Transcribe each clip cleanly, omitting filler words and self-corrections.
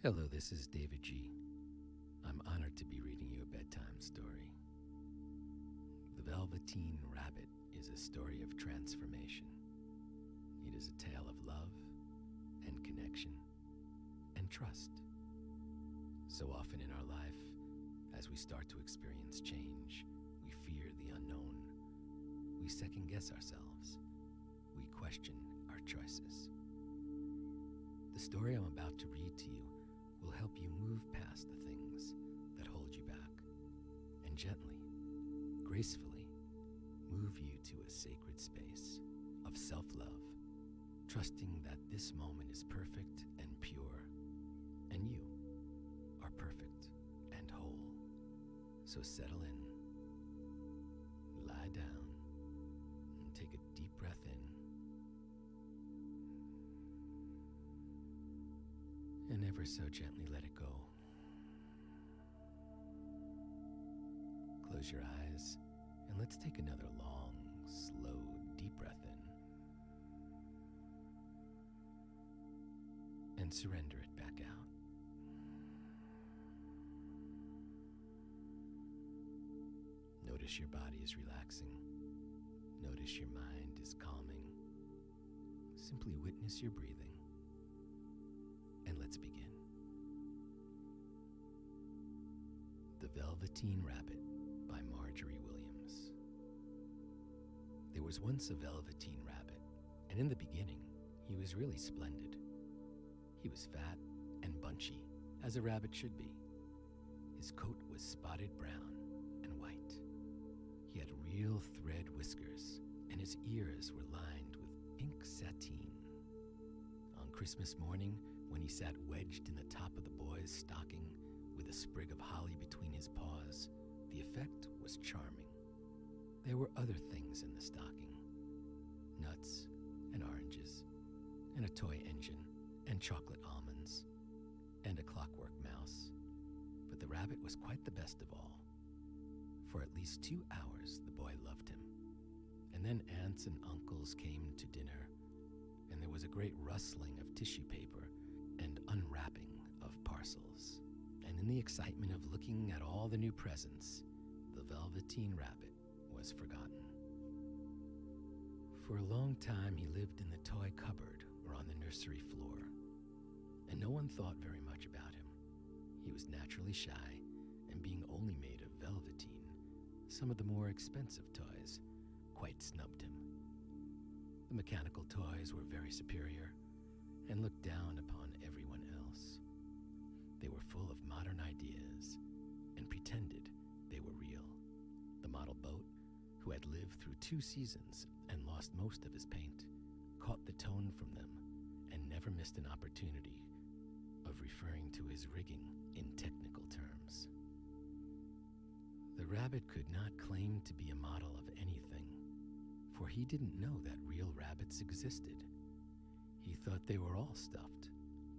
Hello, this is davidji. I'm honored to be reading you a bedtime story. The Velveteen Rabbit is a story of transformation. It is a tale of love and connection and trust. So often in our life, as we start to experience change, we fear the unknown. We second guess ourselves. We question our choices. The story I'm about to read to you will help you move past the things that hold you back and gently, gracefully move you to a sacred space of self-love, trusting that this moment is perfect and pure, and you are perfect and whole. So settle in, lie down, and take a deep breath in, and ever so gently let it go. Close your eyes and let's take another long, slow, deep breath in and surrender it back out. Notice your body is relaxing. Notice your mind is calming. Simply witness your breathing. And let's begin. The Velveteen Rabbit by Margery Williams. There was once a Velveteen Rabbit, and in the beginning, he was really splendid. He was fat and bunchy, as a rabbit should be. His coat was spotted brown and white. He had real thread whiskers, and his ears were lined with pink sateen. On Christmas morning, when he sat wedged in the top of the boy's stocking with a sprig of holly between his paws, the effect was charming. There were other things in the stocking: nuts and oranges, and a toy engine, and chocolate almonds, and a clockwork mouse. But the rabbit was quite the best of all. For at least 2 hours, the boy loved him. And then aunts and uncles came to dinner, and there was a great rustling of tissue paper and unwrapping of parcels. And in the excitement of looking at all the new presents, the Velveteen Rabbit was forgotten. For a long time, he lived in the toy cupboard or on the nursery floor, and no one thought very much about him. He was naturally shy, and being only made of velveteen, some of the more expensive toys quite snubbed him. The mechanical toys were very superior and looked down upon everyone else. They were full of modern ideas and pretended they were real. The model boat, who had lived through 2 seasons and lost most of his paint, caught the tone from them and never missed an opportunity of referring to his rigging in technical terms. The rabbit could not claim to be a model of anything, for he didn't know that real rabbits existed. He thought they were all stuffed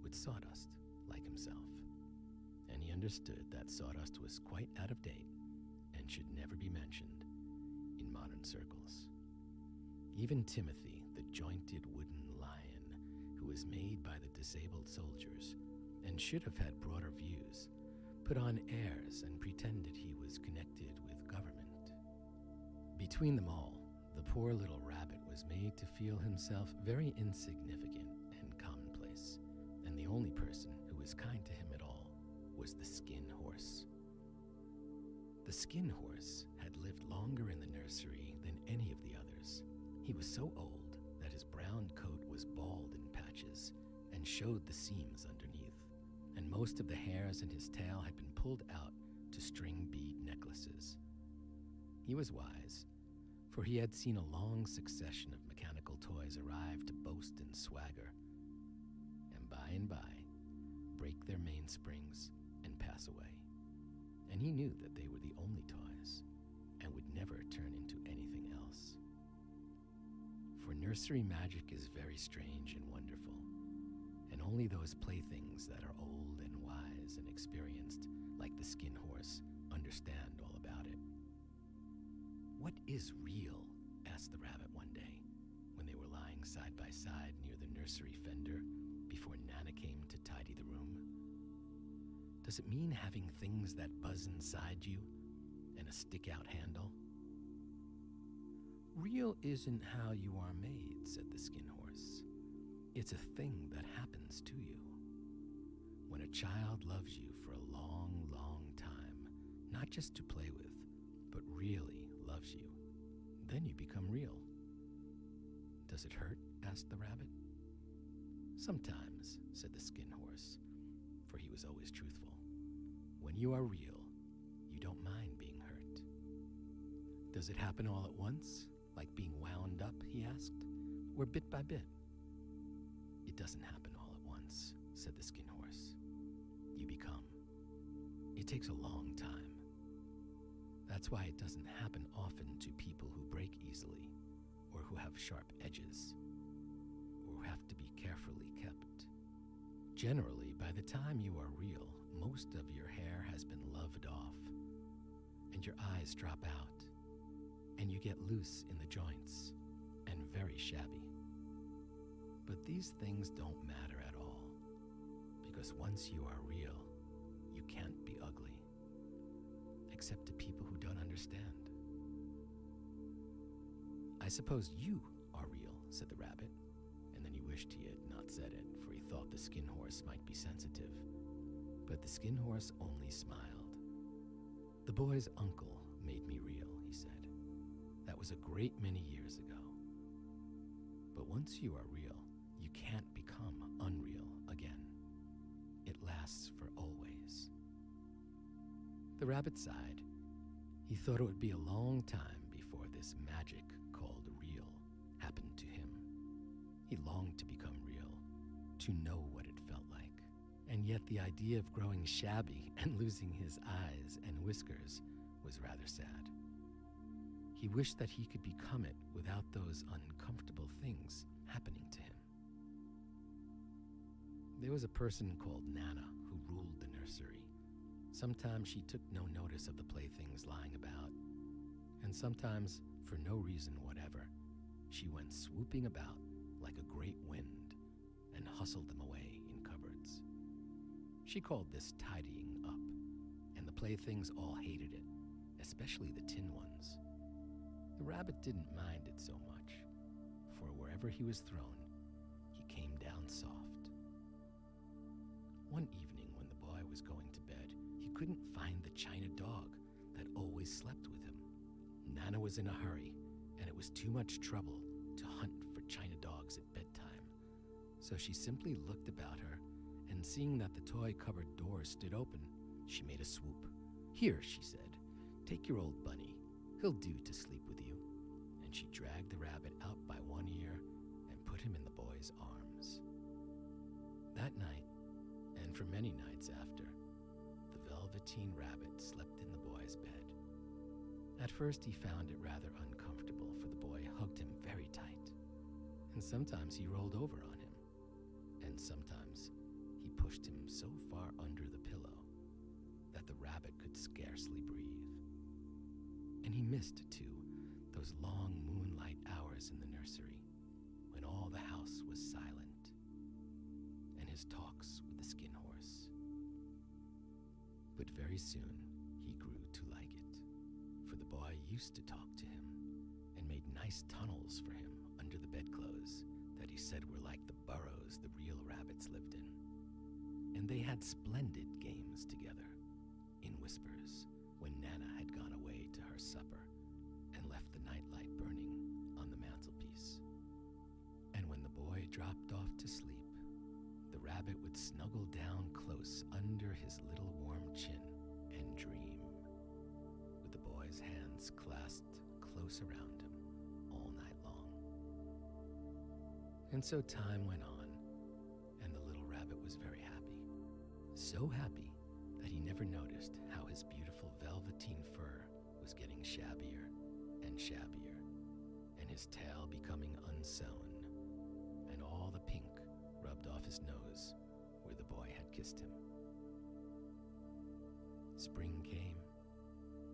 with sawdust, like himself, and he understood that sawdust was quite out of date and should never be mentioned in modern circles. Even Timothy, the jointed wooden lion, who was made by the disabled soldiers and should have had broader views, put on airs and pretended he was connected with government. Between them all, the poor little rabbit was made to feel himself very insignificant and commonplace, and the only person who was kind to him at all was the skin horse. The skin horse had lived longer in the nursery than any of the others. He was so old that his brown coat was bald in patches and showed the seams underneath, and most of the hairs in his tail had been pulled out to string bead necklaces. He was wise, for he had seen a long succession of mechanical toys arrive to boast and swagger, and by, break their mainsprings and pass away. And he knew that they were the only toys and would never turn into anything else. For nursery magic is very strange and wonderful, and only those playthings that are old and wise and experienced, like the skin horse, understand all about it. "What is real?" asked the rabbit one day, when they were lying side by side near the nursery fender before Nana came to tidy the room. Does it mean having things that buzz inside you and a stick-out handle? Real isn't how you are made, said the skin horse. It's a thing that happens to you. When a child loves you for a long, long time, not just to play with, but really loves you, then you become real. Does it hurt? Asked the rabbit. Sometimes, said the skin horse, for he was always truthful. When you are real, you don't mind being hurt. Does it happen all at once, like being wound up, he asked, or bit by bit? It doesn't happen all at once, said the skin horse. You become. It takes a long time. That's why it doesn't happen often to people who break easily, or who have sharp edges, or who have to be carefully kept. Generally, by the time you are real, most of your hair has been loved off, and your eyes drop out, and you get loose in the joints, and very shabby. But these things don't matter at all, because once you are real, you can't be ugly, except to people who don't understand. I suppose you are real, said the rabbit, and then he wished he had not said it, for he thought the skin horse might be sensitive. But the skin horse only smiled. The boy's uncle made me real, he said. That was a great many years ago. But once you are real, you can't become unreal again. It lasts for always. The rabbit sighed. He thought it would be a long time before this magic called real happened to him. He longed to become real, to know what it felt like. And yet the idea of growing shabby and losing his eyes and whiskers was rather sad. He wished that he could become it without those uncomfortable things happening to him. There was a person called Nana who ruled the nursery. Sometimes she took no notice of the playthings lying about, and sometimes, for no reason whatever, she went swooping about like a great wind and hustled them away in cupboards. She called this tidying up, and the playthings all hated it, especially the tin ones. The rabbit didn't mind it so much, for wherever he was thrown, he came down soft. One evening when the boy was going to bed, he couldn't find the china dog that always slept with him. Nana was in a hurry, and it was too much trouble to hunt for china dogs at bedtime. So she simply looked about her, and seeing that the toy cupboard door stood open, she made a swoop. "Here," she said, "take your old bunny. He'll do to sleep with you." And she dragged the rabbit out by one ear and put him in the boy's arms. That night, and for many nights after, the Velveteen Rabbit slept in the boy's bed. At first he found it rather uncomfortable, for the boy hugged him very tight, and sometimes he rolled over on him, and sometimes he pushed him so far under the pillow that the rabbit could scarcely breathe. And he missed, too, those long moonlight hours in the nursery when all the house was silent, and his talks with the skin horse. But very soon he grew to like it, for the boy used to talk to him and made nice tunnels for him under the bedclothes that he said were like the burrows the real rabbits lived in. And they had splendid games together, in whispers, when Nana had gone away to her supper and left the nightlight burning on the mantelpiece. And when the boy dropped off to sleep, the rabbit would snuggle down close under his little warm chin and dream, with the boy's hands clasped close around him all night long. And so time went on, and the little rabbit was very happy. So happy that he never noticed how his beautiful velveteen fur was getting shabbier and shabbier, and his tail becoming unsewn, and all the pink rubbed off his nose where the boy had kissed him. Spring came,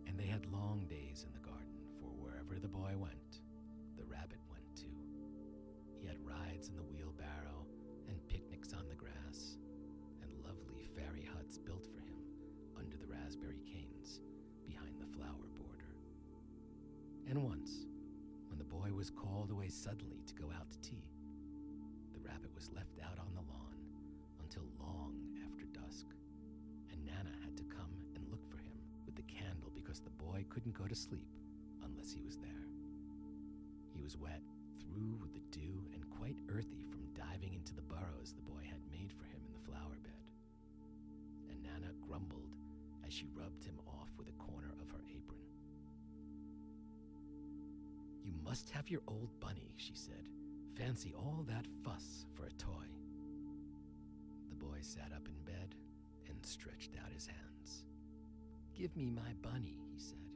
and they had long days in the garden, for wherever the boy went, the rabbit went too. He had rides in the wheelbarrow and picnics on the grass, and lovely fairy huts built for him raspberry canes behind the flower border. And once, when the boy was called away suddenly to go out to tea, the rabbit was left out on the lawn until long after dusk, and Nana had to come and look for him with the candle because the boy couldn't go to sleep unless he was there. He was wet through with the dew and quite earthy from diving into the burrows the boy had made for him in the flower bed. And Nana grumbled as she rubbed him off with a corner of her apron. "You must have your old bunny," she said. "Fancy all that fuss for a toy." The boy sat up in bed and stretched out his hands. "Give me my bunny," he said.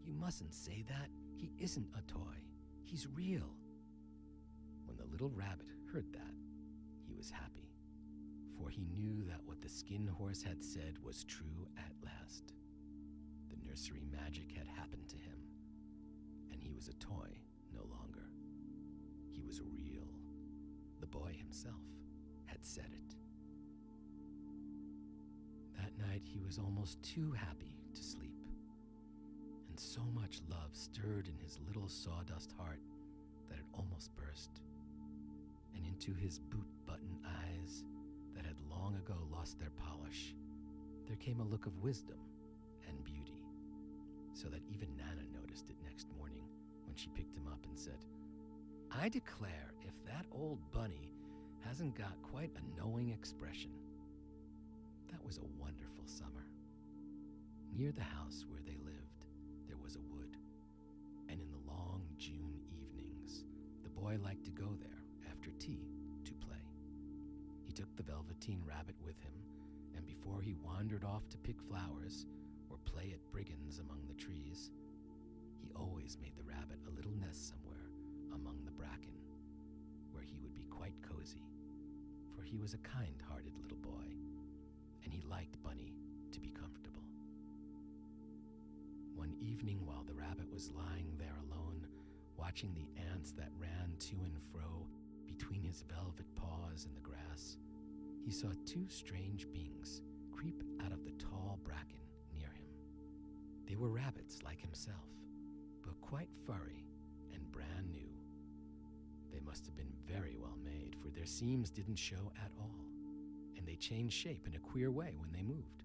"You mustn't say that. He isn't a toy. He's real." When the little rabbit heard that, he was happy, for he knew that what the skin horse had said was true at last. The nursery magic had happened to him, and he was a toy no longer. He was real. The boy himself had said it. That night he was almost too happy to sleep, and so much love stirred in his little sawdust heart that it almost burst, and into his boot-button eyes that had long ago lost their polish, there came a look of wisdom and beauty, so that even Nana noticed it next morning when she picked him up and said, "I declare if that old bunny hasn't got quite a knowing expression." That was a wonderful summer. Near the house where they lived, there was a wood, and in the long June evenings, the boy liked to go there after tea to play. He took the Velveteen Rabbit with him, and before he wandered off to pick flowers or play at brigands among the trees, he always made the rabbit a little nest somewhere among the bracken, where he would be quite cozy, for he was a kind-hearted little boy, and he liked Bunny to be comfortable. One evening, while the rabbit was lying there alone, watching the ants that ran to and fro between his velvet paws in the grass, he saw two strange beings creep out of the tall bracken near him. They were rabbits like himself, but quite furry and brand new. They must have been very well made, for their seams didn't show at all, and they changed shape in a queer way when they moved.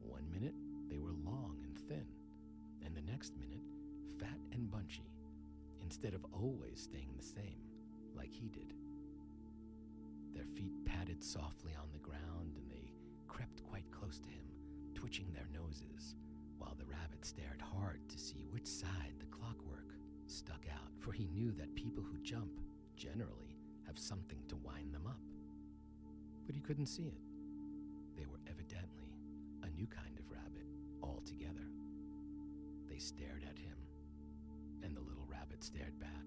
One minute, they were long and thin, and the next minute, fat and bunchy, instead of always staying the same, like he did. Their feet padded softly on the ground, and they crept quite close to him, twitching their noses, while the rabbit stared hard to see which side the clockwork stuck out, for he knew that people who jump generally have something to wind them up. But he couldn't see it. They were evidently a new kind of rabbit altogether. They stared at him, and the little rabbit stared back,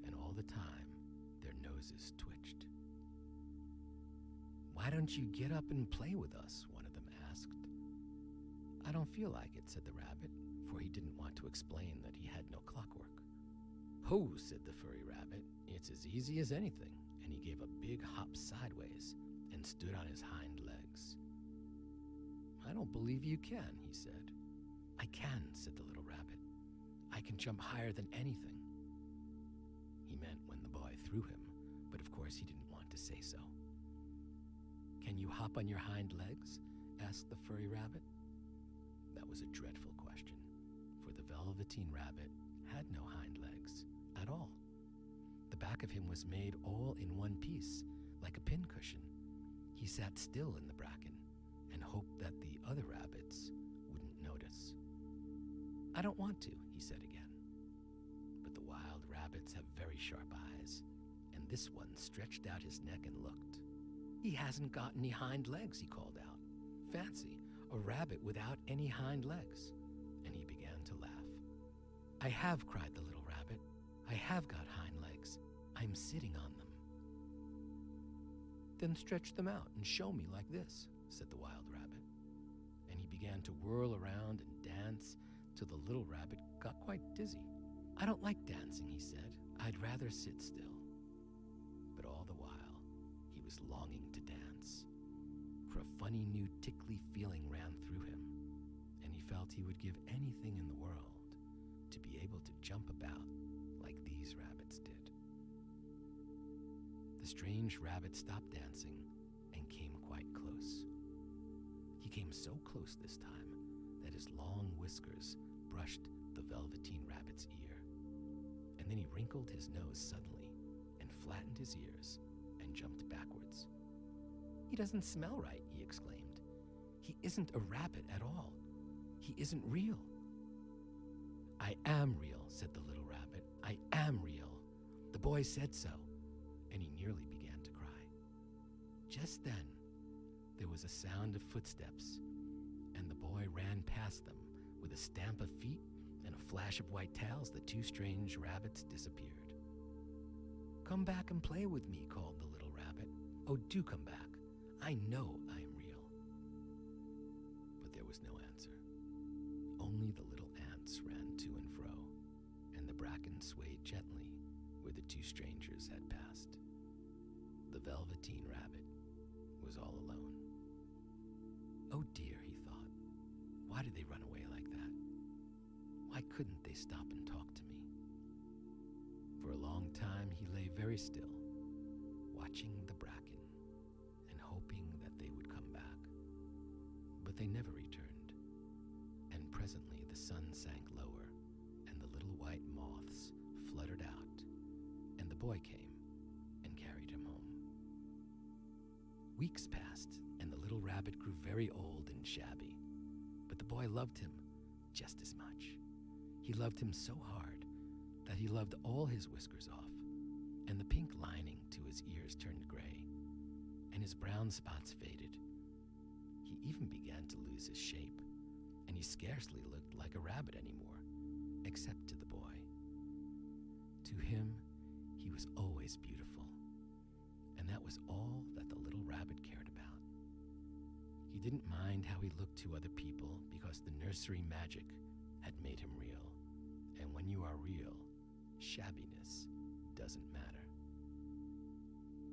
and all the time their noses twitched. "Why don't you get up and play with us?" one of them asked. "I don't feel like it," said the rabbit, for he didn't want to explain that he had no clockwork. "Ho," said the furry rabbit, "it's as easy as anything," and he gave a big hop sideways and stood on his hind legs. "I don't believe you can," he said. "I can," said the little rabbit. "I can jump higher than anything." He meant when the boy threw him, but of course he didn't want to say so. "Can you hop on your hind legs?" asked the furry rabbit. That was a dreadful question, for the Velveteen Rabbit had no hind legs at all. The back of him was made all in one piece, like a pincushion. He sat still in the bracken and hoped that the other rabbits wouldn't notice. "I don't want to," he said again. But the wild rabbits have very sharp eyes, and this one stretched out his neck and looked. "He hasn't got any hind legs," he called out. "Fancy, a rabbit without any hind legs." And he began to laugh. "I have," cried the little rabbit. "I have got hind legs. I'm sitting on them." "Then stretch them out and show me like this," said the wild rabbit. And he began to whirl around and dance till the little rabbit got quite dizzy. "I don't like dancing," he said. "I'd rather sit still." But all the while, he was longing to dance, for a funny new tickly feeling ran through him, and he felt he would give anything in the world to be able to jump about like these rabbits did. The strange rabbit stopped dancing and came quite close. He came so close this time that his long whiskers brushed the Velveteen Rabbit's ear, and then he wrinkled his nose suddenly and flattened his ears and jumped backwards. "He doesn't smell right," he exclaimed. "He isn't a rabbit at all. He isn't real." "I am real," said the little rabbit. "I am real. The boy said so," and he nearly began to cry. Just then, there was a sound of footsteps, and the boy ran past them. With a stamp of feet and a flash of white tails, the two strange rabbits disappeared. "Come back and play with me," called the little rabbit. "Oh, do come back. I know I am real." But there was no answer. Only the little ants ran to and fro, and the bracken swayed gently where the two strangers had passed. The Velveteen Rabbit was all alone. "Oh dear," he thought. "Why did they run away like that? Why couldn't they stop and talk to me?" For a long time he lay very still, watching the bracken and hoping that they would come back. But they never returned, and presently the sun sank lower, and the little white moths fluttered out, and the boy came and carried him home. Weeks passed, and the little rabbit grew very old and shabby, but the boy loved him just as much. He loved him so hard that he loved all his whiskers off, and the pink lining to his ears turned gray, and his brown spots faded. He even began to lose his shape, and he scarcely looked like a rabbit anymore, except to the boy. To him, he was always beautiful, and that was all that the little rabbit cared about. He didn't mind how he looked to other people because the nursery magic had made him real, and when you are real, shabbiness doesn't matter.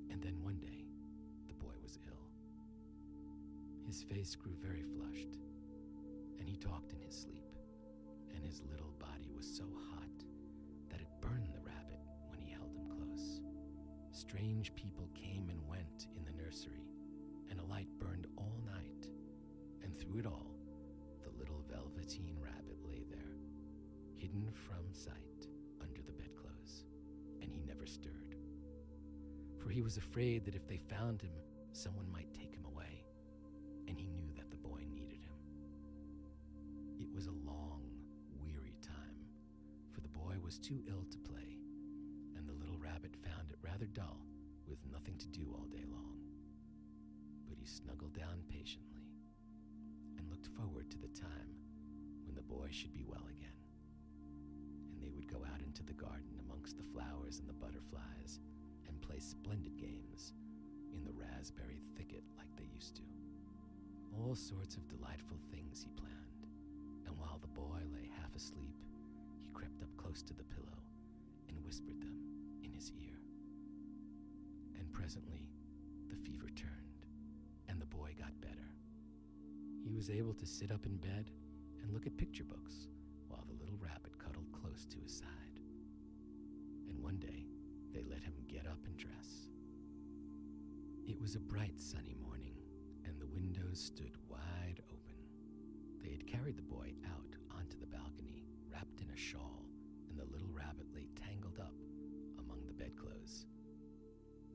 And then one day, the boy was ill. His face grew very flushed, and he talked in his sleep, and his little body was so hot that it burned the rabbit when he held him close. Strange people came and went in the nursery, and a light burned all night, and through it all, the little Velveteen Rabbit lay there, hidden from sight under the bedclothes, and he never stirred. For he was afraid that if they found him, someone might take him away, and he knew that the boy needed him. It was a long, weary time, for the boy was too ill to play, and the little rabbit found it rather dull, with nothing to do all day long. But he snuggled down patiently, and looked forward to the time when the boy should be well again, and they would go out into the garden amongst the flowers and the butterflies, and play splendid games in the raspberry thicket like they used to. All sorts of delightful things he planned, and while the boy lay half asleep, he crept up close to the pillow and whispered them in his ear. And presently, the fever turned, and the boy got better. He was able to sit up in bed and look at picture books while the little rabbit cuddled close to his side. And one day, they let him get up and dress. It was a bright sunny morning, and the windows stood wide open. They had carried the boy out onto the balcony, wrapped in a shawl, and the little rabbit lay tangled up among the bedclothes.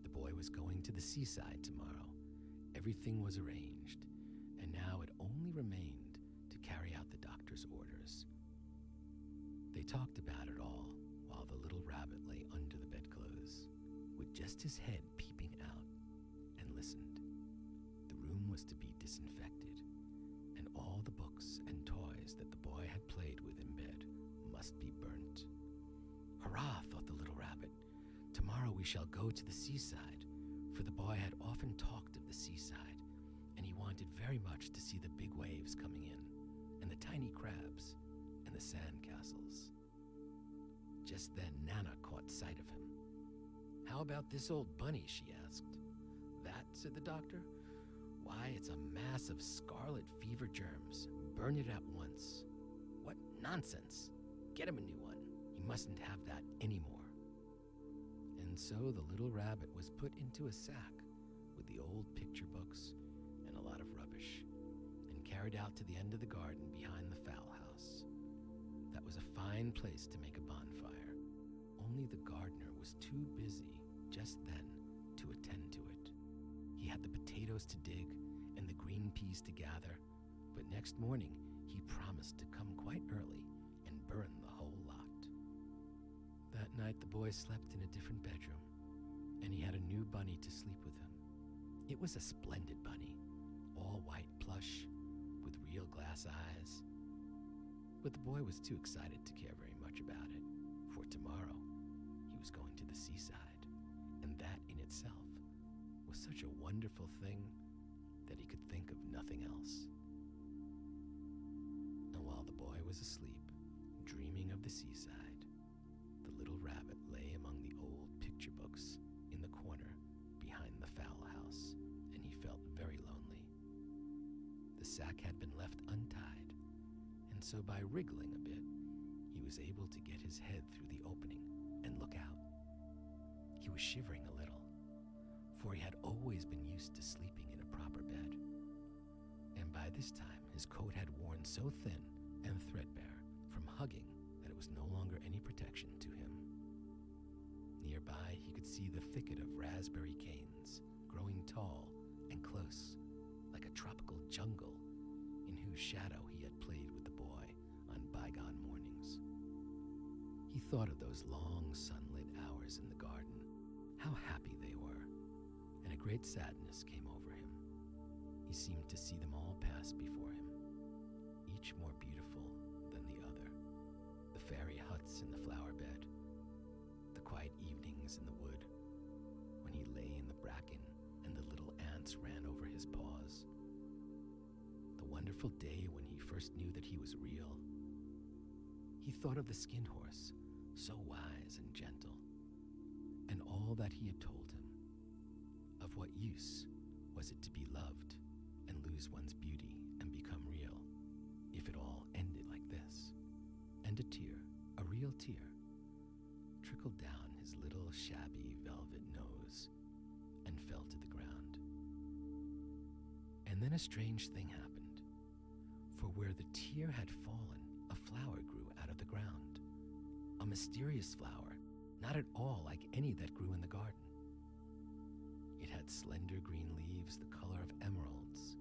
The boy was going to the seaside tomorrow. Everything was arranged, and now it only remained to carry out the doctor's orders. They talked about it all while the little rabbit lay under the bedclothes, with just his head peeping out, and listened. The room was to be disinfected, and all the books and toys that the boy had played with in bed must be burnt. "Hurrah," thought the little rabbit. "Tomorrow we shall go to the seaside," for the boy had often talked of the seaside, and he wanted very much to see the big waves coming in, and the tiny crabs, and the sand castles. Just then Nana caught sight of him. "How about this old bunny?" she asked. "That," said the doctor. Why, it's a mass of scarlet fever germs. Burn it at once. What nonsense. Get him a new one. He mustn't have that anymore. And so the little rabbit was put into a sack with the old picture books and a lot of rubbish, and carried out to the end of the garden behind the fowl house. That was a fine place to make a bonfire. Only the gardener was too busy just then to attend to it. He had the potatoes to dig and the green peas to gather, but next morning he promised to come quite early and burn the whole lot. That night the boy slept in a different bedroom, and he had a new bunny to sleep with him. It was a splendid bunny, all white plush, with real glass eyes. But the boy was too excited to care very much about it, for tomorrow he was going to the seaside, and that in itself was such a wonderful thing that he could think of nothing else. And while the boy was asleep, dreaming of the seaside, the little rabbit lay among the old picture books in the corner behind the fowl house, and he felt very lonely. The sack had been left untied, and so by wriggling a bit, he was able to get his head through the opening and look out. He was shivering a little, for he had always been used to sleeping in a proper bed. And by this time, his coat had worn so thin and threadbare from hugging that it was no longer any protection to him. Nearby, he could see the thicket of raspberry canes, growing tall and close, like a tropical jungle in whose shadow he had played with the boy on bygone mornings. He thought of those long sunlit hours in the garden, how happy they were, and a great sadness came over him. He seemed to see them all pass before him, each more beautiful than the other. The fairy huts in the flower bed, the quiet evenings in the wood, when he lay in the bracken and the little ants ran over his paws. The wonderful day when he first knew that he was real. He thought of the skin horse, so wise and gentle, and all that he had told him. Of what use was it to be loved and lose one's beauty and become real, if it all ended like this? And a tear, a real tear, trickled down his little shabby velvet nose and fell to the ground. And then a strange thing happened, for where the tear had fallen, a flower grew out of the ground. A mysterious flower, not at all like any that grew in the garden. It had slender green leaves the color of emeralds,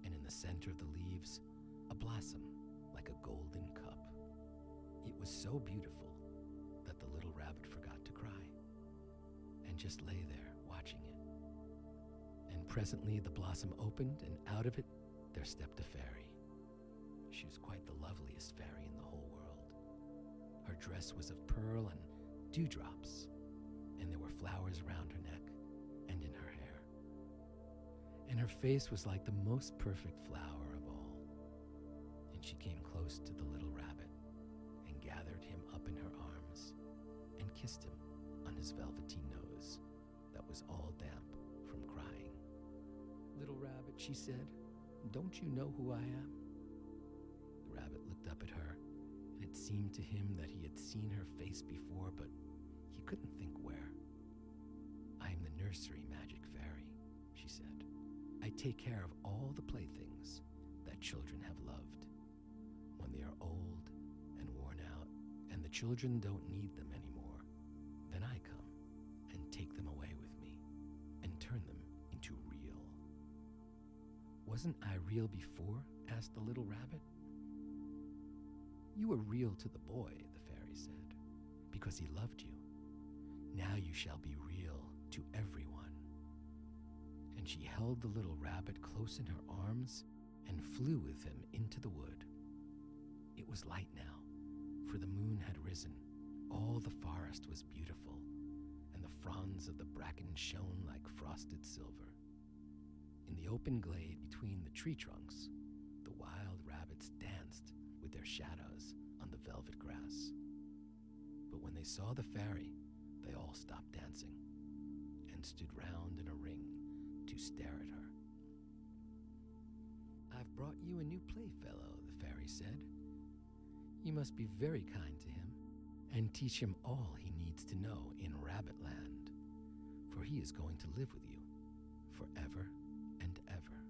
and in the center of the leaves, a blossom like a golden cup. It was so beautiful that the little rabbit forgot to cry, and just lay there watching it. And presently the blossom opened, and out of it there stepped a fairy. She was quite the loveliest fairy in the whole world. Her dress was of pearl and dewdrops, and there were flowers around her neck and in her hair. And her face was like the most perfect flower of all. And she came close to the little rabbit and gathered him up in her arms and kissed him on his velveteen nose that was all damp from crying. "Little rabbit," she said, "don't you know who I am?" The rabbit looked up at her, and it seemed to him that he had seen her face before, but he couldn't think where. "I am the nursery magic fairy," she said. "I take care of all the playthings that children have loved. When they are old and worn out, and the children don't need them anymore, then I come and take them away with me and turn them into real." "Wasn't I real before?" asked the little rabbit. "You were real to the boy," the fairy said, "because he loved you. Now you shall be real to everyone." And she held the little rabbit close in her arms and flew with him into the wood. It was light now, for the moon had risen. All the forest was beautiful, and the fronds of the bracken shone like frosted silver. In the open glade between the tree trunks, the wild rabbits danced with their shadows on the velvet grass. But when they saw the fairy, they all stopped dancing and stood round in a ring to stare at her. "I've brought you a new playfellow," the fairy said. "You must be very kind to him and teach him all he needs to know in Rabbitland, for he is going to live with you forever and ever."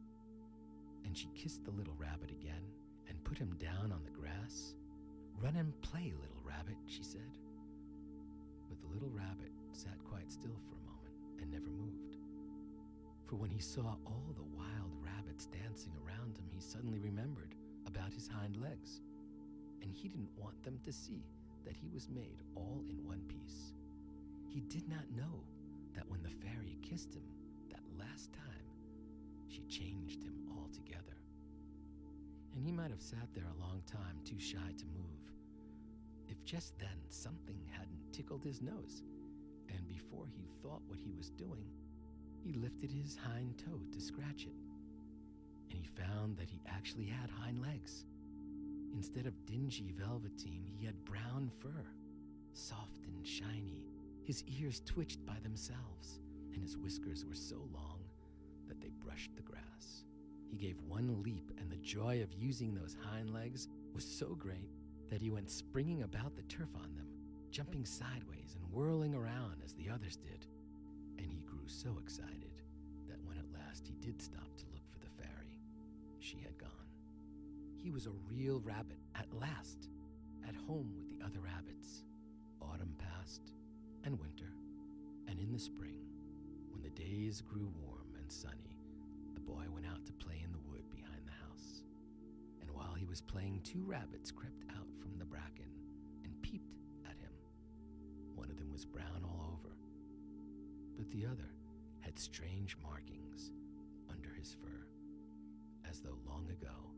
And she kissed the little rabbit again and put him down on the grass. "Run and play, little rabbit," she said. But the little rabbit sat quite still for a moment and never moved. For when he saw all the wild rabbits dancing around him, he suddenly remembered about his hind legs, and he didn't want them to see that he was made all in one piece. He did not know that when the fairy kissed him that last time, she changed him altogether. And he might have sat there a long time, too shy to move, if just then something hadn't tickled his nose, and before he thought what he was doing, he lifted his hind toe to scratch it, and he found that he actually had hind legs. Instead of dingy velveteen, he had brown fur, soft and shiny. His ears twitched by themselves, and his whiskers were so long that they brushed the grass. He gave one leap, and the joy of using those hind legs was so great that he went springing about the turf on them, jumping sideways and whirling around as the others did. And he grew so excited that when at last he did stop to look for the fairy, she had gone. He was a real rabbit at last, at home with the other rabbits. Autumn passed, and winter, and in the spring, when the days grew warm and sunny, the boy went out to play in the wood behind the house. And while he was playing, two rabbits crept out from the bracken and peeped at him. One of them was brown all over, but the other had strange markings under his fur, as though long ago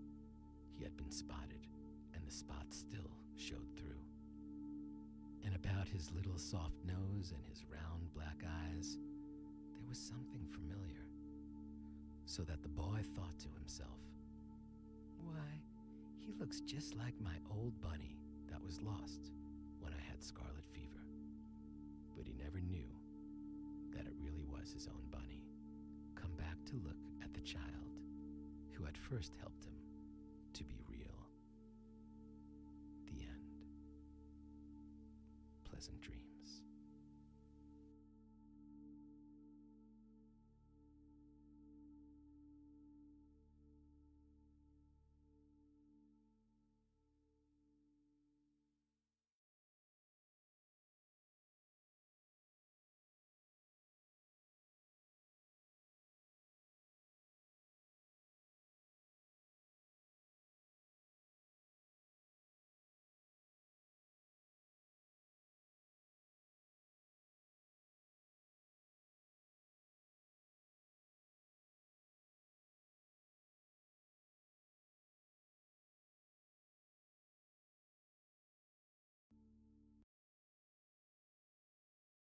he had been spotted, and the spots still showed through. And about his little soft nose and his round black eyes, there was something familiar, so that the boy thought to himself, "Why, he looks just like my old bunny that was lost when I had scarlet fever." But he never knew that it really was his own bunny, come back to look at the child who had first helped him